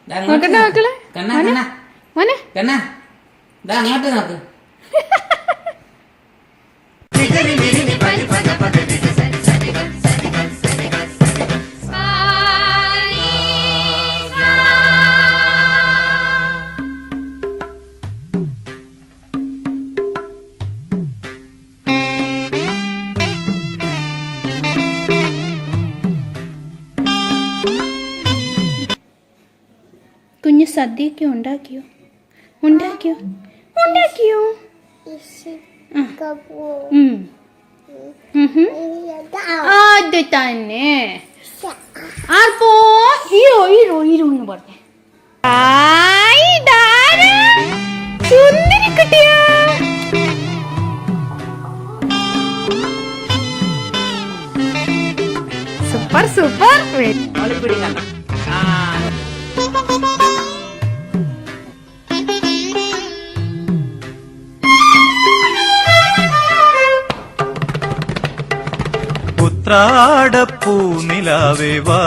നോക്കട്ടെ മക്കളെ. മോനെ അങ്ങോട്ട് നോക്ക്. കുഞ്ഞ് സദ്യയൊക്കെ ഉണ്ടാക്കിയോ? ഉണ്ടാക്കിയോ? അത് തന്നെ. അപ്പോ ഹീറോ എന്ന് പറഞ്ഞേ. സുന്ദരി കുട്ടിയാ. സൂപ്പർ ഉത്രാടപ്പൂനിലാവേ വാ,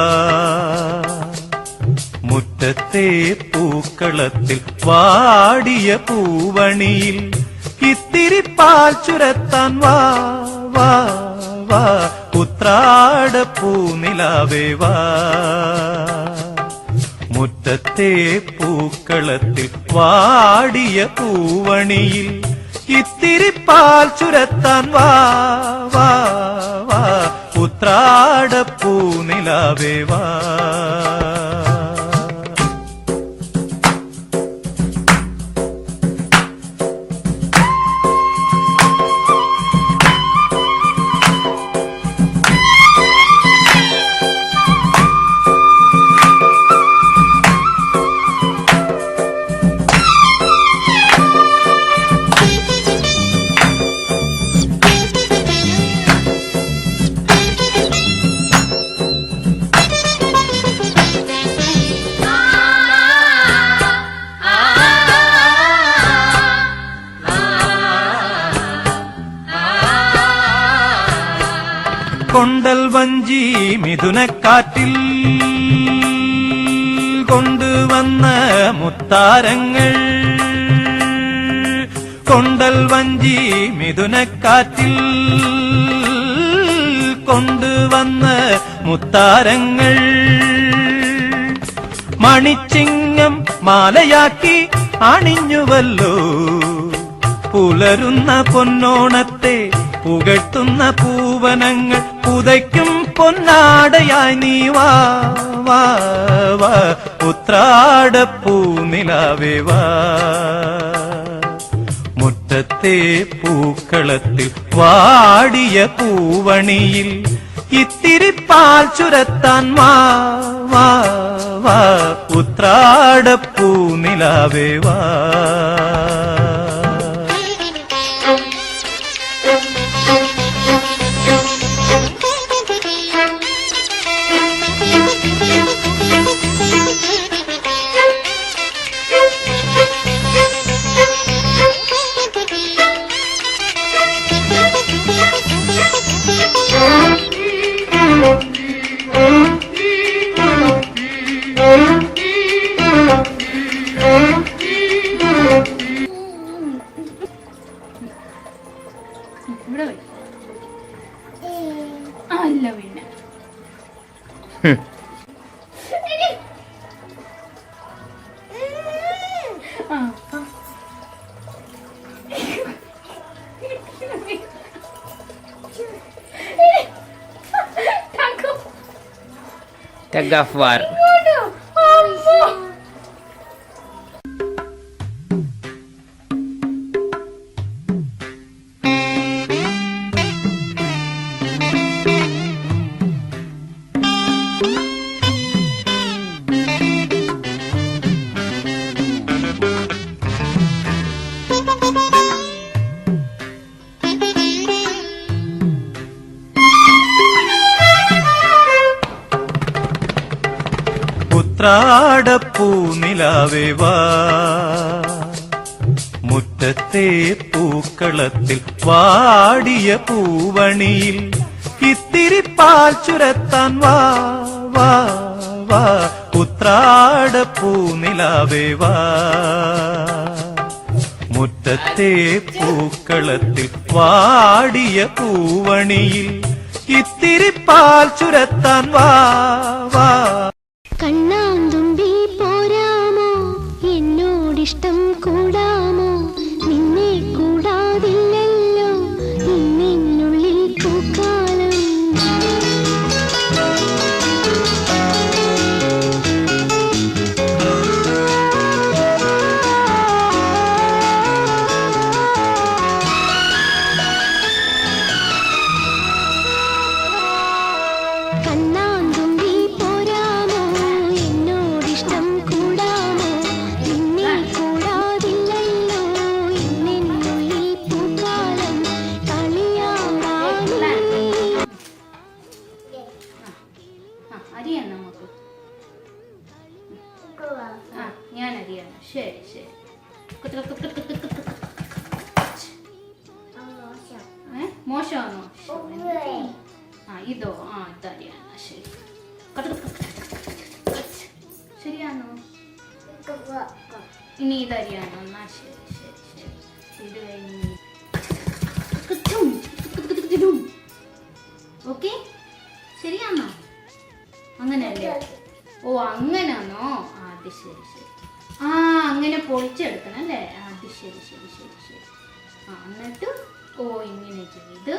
മുറ്റത്തെ പൂക്കളത്തിൽ വാടിയ പൂവണിയിൽ ഇത്തിരി പാൽ ചുരത്താൻ വാ വാ വാ. ഉത്രാടപ്പൂനിലാവേ വാ, മുറ്റത്തെ പൂക്കളത്തിൽ വാടിയ പൂവണിയിൽ ഇത്തിരി പാൽ ചുരത്താൻ വാ വാ വാ. ഉത്രാടപ്പൂനിലാവേ വാ. കൊണ്ടൽ വഞ്ചി മിഥുനക്കാറ്റിൽ കൊണ്ടുവന്ന മുത്താരങ്ങൾ, കൊണ്ടൽ വഞ്ചി മിഥുനക്കാറ്റിൽ കൊണ്ടുവന്ന മുത്താരങ്ങൾ, മണിച്ചിങ്ങം മാലയാക്കി അണിഞ്ഞുവല്ലോ പുലരുന്ന പൊന്നോണത്തെ പുകഴ്ത്തുന്ന പൂവനങ്ങൾ, പുതയ്ക്കും പൊന്നാടയായി നീ വാ വാ വാ. ഉത്രാടപ്പൂനിലാവേ വാ, മുറ്റത്തെ പൂക്കളത്തിൽ വാടിയ പൂവണിയിൽ ഇത്തിരി പാൽ ചുരത്താൻ വാ വാ വാ. ഉത്രാടപ്പൂനിലാവേ വാ. അല്ല പിന്നെ Tug of war. ഉത്രാടപ്പൂനിലാവേ വാ, മുറ്റത്തെ പൂക്കളത്തിൽ വാടിയ പൂവണിയിൽ ഇത്തിരി പാൽ ചുരത്താൻ വാ വാ വാ. ഉത്രാടപ്പൂനിലാവേ വാ മുറ്റത്തെ പൂക്കളത്തിൽ വാടിയ പൂവണിയിൽ ഇത്തിരി പാൽ ചുരത്താൻ വാ വാ. കണ്ണാന്തുമ്പി പോരാമോ എന്നോടിഷ്ടം കൂടാമോ നിന്നെ കൂടാതില്ലല്ലോ നിന്നുള്ളിൽ പൂക്കാലം. കണ്ണാന്തുമ്പി പോരാമോ എന്നോടിഷ്ടം കൂടാമോ നിന്നെ കൂടാതില്ലല്ലോ നിന്നുള്ളിൽ പൂക്കാലം കളിയാടാനേ. അരിയാം നമുക്ക്. ആ ഞാൻ അരിയാണ്. ശരി ശരി. മോശമാണോ? ആ ഇതോ? ആ ഇതരിയാണ്. ശരി. ശരിയാണോ? ഇനി ഇതരിയാണോ? എന്നാ ശരി ശരി ശരി. ഇത് കഴിഞ്ഞ് ഓക്കെ ശരിയാണോ? അങ്ങനെയല്ലേ? ഓ അങ്ങനാണോ? അത് ശരി ശരി. ആ അങ്ങനെ പൊളിച്ചെടുക്കണം അല്ലേ? അത് ശരി ശരി ശരി ശരി. ആ എന്നിട്ട് ഓ ഇങ്ങനെ ചെയ്ത്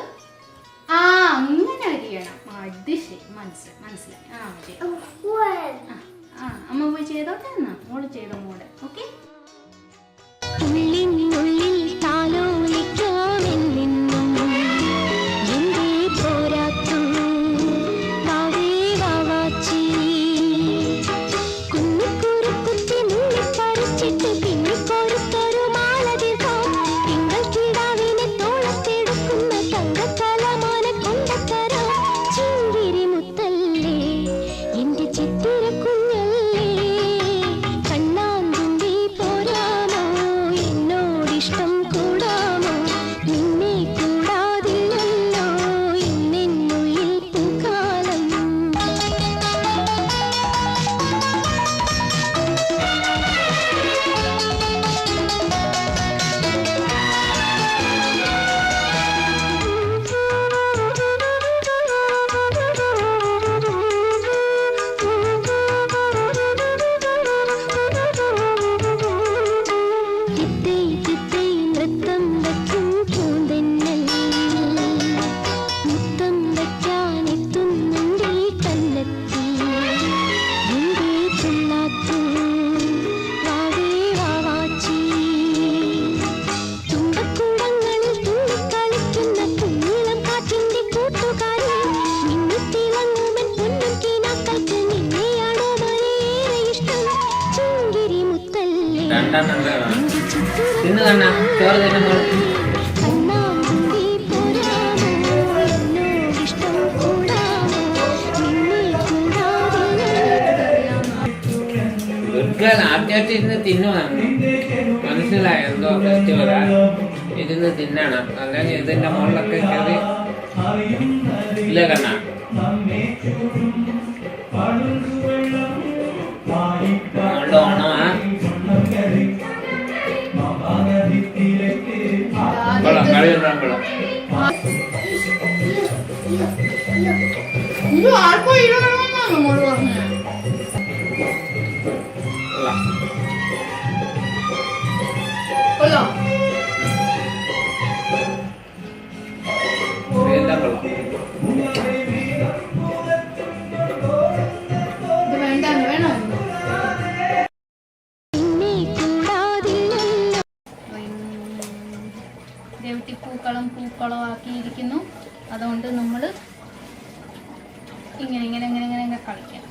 ആ അങ്ങനെ അരിയണം. അത് ശരി മനസ്സിലായി. ആ മതി. ആ അമ്മ പോയി ചെയ്തോട്ടെ. എന്നാ മോള് ചെയ്തോ മോള്. ഓക്കെ. ഉള്ളിനുള്ളിൽ താലോലിക്കാമെന്നും എന്തേ പോരാത്തു വാവേ വാവാച്ചി. കുന്നിക്കുറുക്കുത്തി നുള്ളി പറിച്ചിട്ട് പിന്നെ കൊരുത്തൊരു മാല തീർക്കാം. തിങ്കൾ കിടാവിനെ തോളത്തെടുക്കുന്ന തങ്കക്കലമാന കൊണ്ടത്തരാം. ചിങ്കിരി മുത്തല്ലേ എന്റെ ചിത്തിര കുഞ്ഞല്ലേ കണ്ണാന്തുമ്പി പോരാമോ എന്നോടിഷ്ടം കൂടാമോ നിന്നെ കൂടാതില്ലല്ലോ നിന്നുള്ളിൽ പൂക്കാലം. തിത്തൈ തിത്തൈ നൃത്തം വയ്ക്കും പൂന്തെന്നൽ മുത്തം വയ്ക്കാനെത്തുന്നുണ്ടേ കന്നെത്തി എന്തേ ചൊല്ലാത്തു വാവേ വാവാച്ചി. തുമ്പക്കുടങ്ങളിൽ തുള്ളിക്കളിക്കുന്ന കുഞ്ഞിളം കാറ്റിന്റെ കൂട്ടുകാരി മിന്നിത്തിളങ്ങുമൻ പൊന്നും കിനാക്കൾക്ക് നിന്നെയാണോ മലയേറെ ഇഷ്ടം. ചിങ്കിരി മുത്തല്ലേ തിന്നു കണ്ണ ചോറ് തിന്നു. കണ്ണാന്തുമ്പി പോരാമോ എന്നോടിഷ്ടം കൂടാമോ നിന്നെ കൂടാതില്ലല്ലോ. ആദ്യമായിട്ട് ഇരുന്ന് തിന്നുവാണ്. മനസ്സിലായോ? എന്തോ ടേസ്റ്റ് വരാൻ ഇരുന്ന് തിന്നണം. അല്ലെങ്കിൽ ഇതിന്റെ മുകളിലൊക്കെ കയറി ഇല്ല കണ്ണ. അതുകൊണ്ട് ഓണമാ കളി ഉണ്ടാകുമ്പോഴാ ഇത് ആർക്കോ ഇടണമെന്നാണ് മോള് പറഞ്ഞത്. കൊള്ളാം. എല്ലാം കൊള്ളാം. ഇത് വേണ്ടാന്ന് വേണോ? നിന്നെ കൂടാതില്ലല്ലോ. ദേവത്തി പൂക്കളം ആക്കിയിരിക്കുന്നു. അതുകൊണ്ട് നമ്മൾ ഇങ്ങനെ ഇങ്ങനെ ഇങ്ങനെ ഇങ്ങനെ ഇങ്ങനെ കളിക്കാം.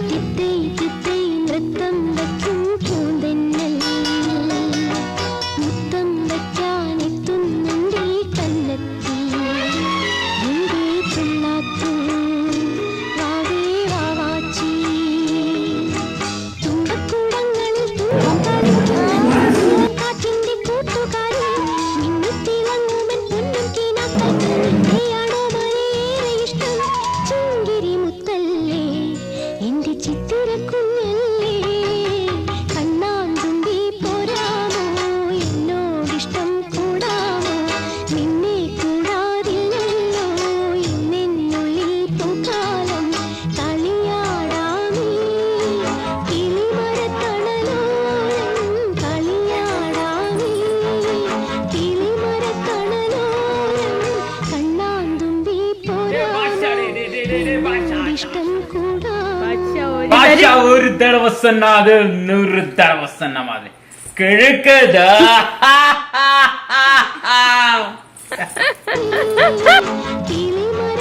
തിത്തൈ തിത്തൈ നൃത്തം വയ്ക്കും പൂന്തെന്നൽ മുത്തം വയ്ക്കാനെത്തുന്നുണ്ടേ കന്നെത്തി എന്തേ ചൊല്ലാത്തു വാവേ വാ ഇഷ്ടം കൂടാ ഭാഷ ഒരു തടവ സൊന്നാത് 100 തടവ സൊന്ന മാതിരി കിഴക്കതാ കിളിമല